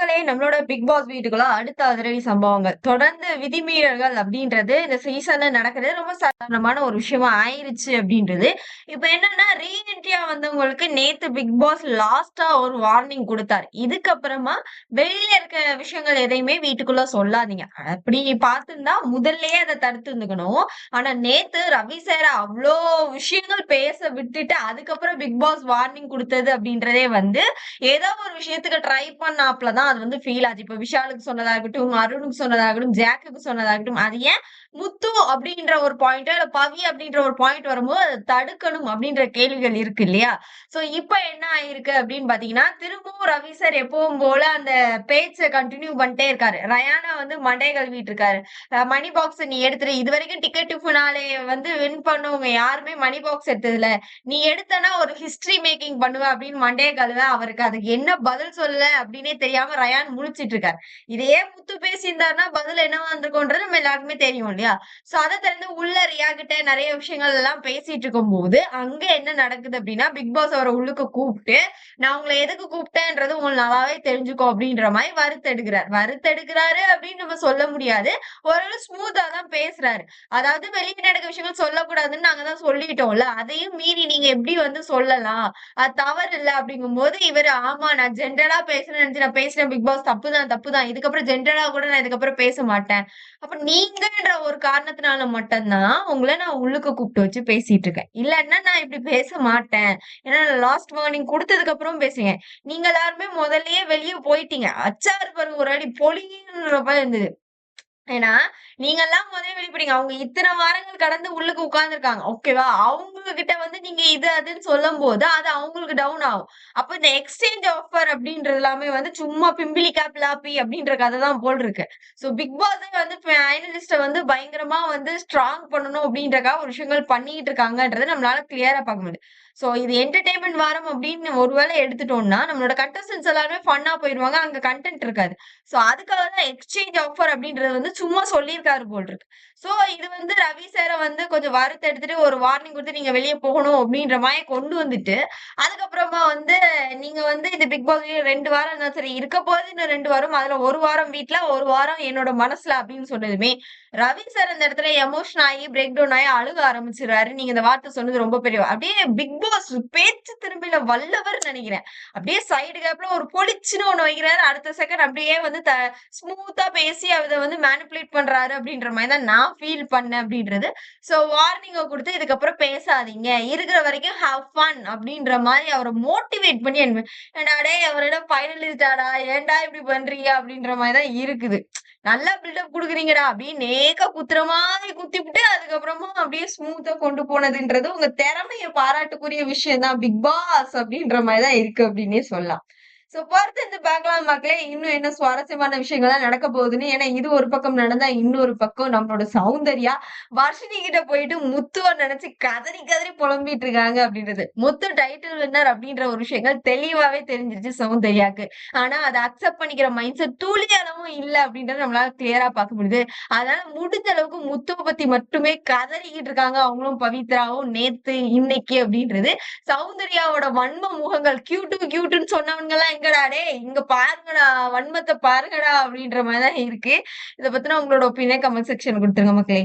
மக்களே நம்மளோட big pass வீட்டுக்குள்ள அடுத்த அதிரடி சம்பவங்கள் தொடர்ந்து விதிமீறல்கள் அப்படின்றது இந்த சீசன்ல நடக்கிறது ரொம்ப சாதாரணமான ஒரு விஷயமா ஆயிருச்சு அப்படின்றது. இப்ப என்னன்னா ரீஎன்ட்ரியா வந்தவங்களுக்கு நேத்து பிக் பாஸ் லாஸ்டா ஒரு வார்னிங் கொடுத்தாரு. இதுக்கப்புறமா வெளியில இருக்க விஷயங்கள் எதையுமே வீட்டுக்குள்ள சொல்லாதீங்க. அப்படி பார்த்திருந்தா முதல்லயே அதை தடுத்து இருந்துக்கணும். ஆனா நேத்து ரவி சார் அவ்வளோ விஷயங்கள் பேச விட்டுட்டு அதுக்கப்புறம் பிக் பாஸ் வார்னிங் கொடுத்தது அப்படின்றதே வந்து ஏதோ ஒரு விஷயத்துக்கு ட்ரை பண்ணாப்ல தான் அது வந்து ஃபீல் ஆச்சு. இப்ப விஷாலுக்கு சொன்னதாகட்டும், அருணுக்கு சொன்னதாகட்டும், ஜாக்குக்கு சொன்னதாகட்டும், அது ஏன் முத்து அப்படின்ற ஒரு பாயிண்ட் இல்ல பவி அப்படின்ற ஒரு பாயிண்ட் வரும்போது அதை தடுக்கணும் அப்படின்ற கேள்விகள் இருக்கு இல்லையா? சோ இப்ப என்ன ஆயிருக்கு அப்படின்னு பாத்தீங்கன்னா, திரும்பவும் ரவி சார் எப்பவும் போல அந்த பேச்ச கன்டின்யூ பண்ணிட்டே இருக்காரு. ரயானா வந்து மண்டைய கழுவிட்டு இருக்காரு. மணி பாக்ஸ் நீ எடுத்துரு. இதுவரைக்கும் டிக்கெட் டு ஃபினாலே வந்து வின் பண்ணவங்க யாருமே மணி பாக்ஸ் எடுத்ததில்ல. நீ எடுத்தனா ஒரு ஹிஸ்டரி மேக்கிங் பண்ணுவ அப்படின்னு மண்டைய கழுவ அவருக்கு அதுக்கு என்ன பதில் சொல்ல அப்படின்னே தெரியாம ரயான் முழிச்சிட்டு இருக்காரு. இதையே முத்து பேசியிருந்தாருன்னா பதில் என்னவா இருந்திருக்கும்ன்றது நம்ம எல்லாருக்குமே தெரியும் இல்லையா? சோ அதை தெரிந்து உள்ள ரியா கிட்ட நிறைய விஷயங்கள் எல்லாம் பேசிட்டு இருக்கும் போது அங்க என்ன நடக்குது அப்படின்னா பிக் பாஸ் அவரை உள்ளுக்கு கூப்பிட்டு நான் உங்களை எதுக்கு கூப்பிட்டேன்றது உங்களுக்கு நல்லாவே தெரிஞ்சுக்கோ அப்படின்ற மாதிரி வறுத்தெடுக்கிறாரு அப்படின்னு நம்ம சொல்ல முடியாது. ஓரளவு ஸ்மூத்தா தான் பேசுறாரு. அதாவது வெளியே நடக்க விஷயங்கள் சொல்லக்கூடாதுன்னு நாங்க தான் சொல்லிட்டோம்ல, அதையும் மீறி நீங்க எப்படி வந்து சொல்லலாம், அது தவறு இல்ல அப்படிங்கும்போது இவரு ஆமா நான் ஜென்ரலா பேசுறேன்னு நினைச்சு நான் பேசுறேன் பிக் பாஸ் தப்புதான் இதுக்கப்புறம் ஜென்ரலா கூட நான் இதுக்கப்புறம் பேச மாட்டேன். அப்ப நீங்கன்ற ஒரு காரணத்தினால மட்டும்தான் உங்களை நான் உள்ளுக்கு கூப்பிட்டு வச்சு பேசிட்டு இருக்கேன். இல்லன்னா நான் இப்படி பேச மாட்டேன். ஏன்னா லாஸ்ட் வார்னிங் குடுத்ததுக்கு அப்புறம் பேசுங்க. நீங்க எல்லாருமே முதல்லயே வெளிய போயிட்டீங்க. அச்சாரு பாருங்க ஒரு அடி பொலின்ற மாரி இருந்தது. ஏன்னா, நீங்கலாம் முதல்ல வெளிப்பட்டீங்க. அவங்க இத்தன வாரங்கள் கடந்து உள்ளுக்கு உட்கார்ந்துருக்காங்க. ஓகேவா? அவங்க கிட்ட வந்து நீங்க இது அதுன்னு சொல்லும்போது, அது அவங்களுக்கு டவுன் ஆகும். அப்ப இந்த எக்ஸ்சேஞ்ச் ஆஃபர் அப்படின்றது எல்லாமே வந்து சும்மா பிம்பிலிக்கா பிலாப்பி அப்படின்ற கதை தான் போல் இருக்கு. சோ பிக் பாஸே வந்து ஃபைனலிஸ்ட்ட வந்து பயங்கரமா வந்து ஸ்ட்ராங் பண்ணணும் அப்படின்றக்காக ஒரு விஷயங்கள் பண்ணிட்டு இருக்காங்கன்றத நம்மளால கிளியரா பார்க்க முடியுது. சோ இது என்டர்டெயின்மென்ட் வாரம் அப்படின்னு ஒருவேளை எடுத்துட்டோம்னா, நம்மளோட கண்டஸ்டன்ட்ஸ் எல்லாருமே ஃபன்னா போயிருவாங்க. அங்க கன்டென்ட் இருக்காது. சோ அதுக்காக தான் எக்ஸ்சேஞ்ச் ஆஃபர் அப்படின்றது வந்து சும்மா சொல்லியிருக்காரு போல் இருக்கு. சோ இது வந்து ரவி சார வந்து கொஞ்சம் வறுத்தெடுத்துட்டு ஒரு வார்னிங் குடுத்து நீங்க வெளிய போகணும் அப்படின்ற மாரி கொண்டு வந்துட்டு, அதுக்கப்புறமா வந்து நீங்க வந்து இந்த பிக் பாஸ்லயே 2 வாரம் தான் சரி இருக்க போது இன்னும் 2 வாரம். அதுல 1 வாரம் வீட்ல, 1 வாரம் என்னோட மனசுல அப்படின்னு சொன்னதுமே, ரவி சார் அந்த இடத்துல எமோஷன் ஆகி பிரேக் டவுன் ஆகி அழுக ஆரம்பிச்சுறாரு. நீங்க இந்த வார்த்தை சொன்னது ரொம்ப பெரிய அப்படியே பிக் பாஸ் பேச்சு திறமையில வல்லவர்ன்னு நெனைக்கிறேன். அப்படியே சைடு கேப்ல ஒரு பொலிச்சுன்னு ஒண்ணு வைக்கிறாரு. அடுத்த செகண்ட் அப்படியே வந்து ஸ்மூத்தா பேசி அத வந்து மேனிபுலேட் பண்றாரு அப்படின்ற மாரி தான் நான் ஃபீல் பண்ணேன் அப்படின்றது. சோ வார்னிங்க குடுத்து இதுக்கப்புறம் பேசாதீங்க. இருக்கிற வரைக்கும் ஹேவ் ஃபன் அப்படின்ற மாரி அவர மோட்டிவேட் பண்ணி ஏன்டா டேய் அவரிடம் ஃபைனலிஸ்ட்டாடா ஏன்டா இப்படி பண்றீங்க அப்படின்ற மாரி தான் இருக்குது. நல்லா பில்டப் குடுக்குறீங்கடா அப்படின்னு நேக்கா குத்துற மாதிரி குத்திப்புட்டு அதுக்கப்புறமா அப்படியே ஸ்மூத்தா கொண்டு போனதுன்றது உங்க திறமைய பாராட்டுக்குரிய விஷயம் தான் பிக் பாஸ் அப்படின்ற மாதிரி தான் இருக்கு அப்படின்னே சொல்லலாம். சோ பொறுத்திருந்து பார்க்கலாம் மக்களே. இன்னும் என்ன சுவாரஸ்யமான விஷயங்கள்லாம் நடக்க போகுதுன்னு. ஏன்னா இது ஒரு பக்கம் நடந்தா இன்னொரு பக்கம் நம்மளோட சௌந்தர்யா வர்ஷினி கிட்ட போயிட்டு முத்துவ நினைச்சு கதறி கதறி புலம்பிட்டு இருக்காங்க அப்படின்றது. முத்து டைட்டில் வின்னர் அப்படின்ற ஒரு விஷயங்கள் தெளிவாவே தெரிஞ்சிருச்சு சௌந்தர்யாக்கு. ஆனா அத அக்செப்ட் பண்ணிக்கிற மைண்ட் செட் துளி அளவும் இல்ல அப்படின்றத நம்மளால கிளியரா பார்க்க முடியுது. அதனால முடிஞ்ச அளவுக்கு முத்துவ பத்தி மட்டுமே கதறிக்கிட்டு இருக்காங்க அவங்களும் பவித்ராவும் நேத்து இன்னைக்கு அப்படின்றது. சௌந்தர்யாவோட வன்ம முகங்கள் கியூட்டுன்னு சொன்னவங்க எல்லாம் எங்கடா டேய் இங்க பாருங்கடா வன்மத்தை பாருங்கடா அப்படின்ற மாதிரிதான் இருக்கு. இத பத்தின உங்களோட ஒப்பீனியன் கமெண்ட் செக்ஷன் கொடுத்துருங்க மக்களே.